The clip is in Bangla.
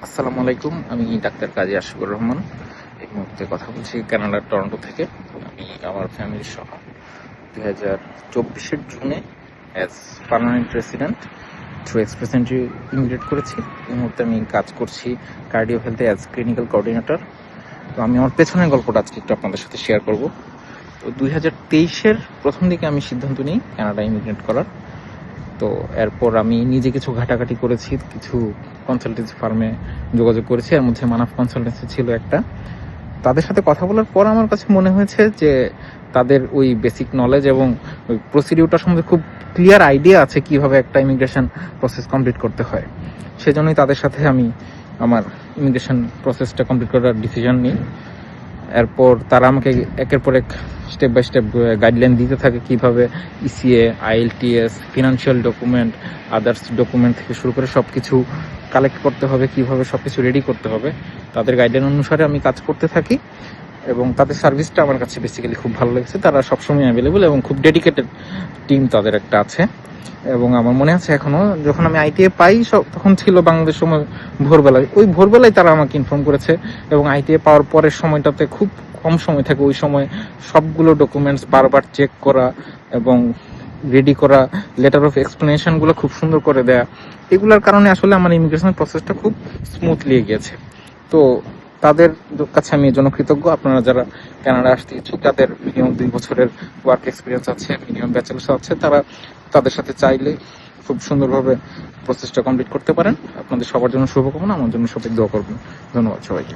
আসসালামু আলাইকুম। আমি ডাক্তার কাজী আশিকুর রহমান। এই মুহূর্তে কথা বলছি কানাডার টরন্টো থেকে। আমি আমার ফ্যামিলির সহ 2024-এর জুনে as permanent resident through express entry immigrate করেছি। এই মুহূর্তে আমি কাজ করছি কার্ডিও হেলথে অ্যাজ ক্লিনিক্যাল কোঅর্ডিনেটর। তো আমি আমার পেছনের গল্পটা আজকে একটু আপনাদের সাথে শেয়ার করব। তো 2023-এর প্রথম দিকে আমি সিদ্ধান্ত নিই কানাডা ইমিগ্রেট করার। তো এরপর আমি নিজে কিছু ঘাটাঘাটি করেছি, কিছু কনসালটেন্সি ফার্মে যোগাযোগ করেছি। এর মধ্যে মানাফ কনসালটেন্সি ছিল একটা। তাদের সাথে কথা বলার পর আমার কাছে মনে হয়েছে যে তাদের ওই বেসিক নলেজ এবং ওই প্রসিডিউরটার সম্বন্ধে খুব ক্লিয়ার আইডিয়া আছে কিভাবে একটা ইমিগ্রেশন প্রসেস কমপ্লিট করতে হয়। সেজন্যই তাদের সাথে আমি আমার ইমিগ্রেশন প্রসেসটা কমপ্লিট করার ডিসিশন নিই। এরপর তারা আমাকে একের পর এক স্টেপ বাই স্টেপ গাইডলাইন দিতে থাকে কিভাবে ECA, IELTS, financial document, others document থেকে শুরু করে সব কিছু কালেক্ট করতে হবে, কিভাবে সব কিছু রেডি করতে হবে। তাদের গাইডলাইন অনুসারে আমি কাজ করতে থাকি এবং তাদের সার্ভিসটা আমার কাছে বেসিক্যালি খুব ভালো লেগেছে। তারা সবসময় অ্যাভেলেবল এবং খুব ডেডিকেটেড টিম তাদের একটা আছে। এবং আমার মনে আছে এখনো, যখন আমি আইটিএ পাই তখন ছিল বাংলাদেশ সময় ভোরবেলায়। ওই ভোরবেলায় তারা আমাকে ইনফর্ম করেছে এবং আইটিএ পাওয়ার পরের সময়টাতে খুব কম সময় থাকে। ওই সময় সবগুলো ডকুমেন্টস বারবার চেক করা এবং রেডি করা, লেটার অফ এক্সপ্লেনেশনগুলো খুব সুন্দর করে দেয়া, এগুলোর কারণে আসলে আমার ইমিগ্রেশন প্রসেসটা খুব স্মুথলি গিয়েছে। তো তাদের কাছে আমি এই জন্য কৃতজ্ঞ। আপনারা যারা কানাডা আসতে ইচ্ছুক, তাদের মিনিমাম 2 বছরের ওয়ার্ক এক্সপিরিয়েন্স আছে, মিনিমাম ব্যাচেলার্স আছে, তারা তাদের সাথে চাইলে খুব সুন্দরভাবে প্রসেসটা কমপ্লিট করতে পারেন। আপনাদের সবার জন্য শুভকামনা, আমার জন্য সবাই দোয়া করবেন। ধন্যবাদ সবাইকে।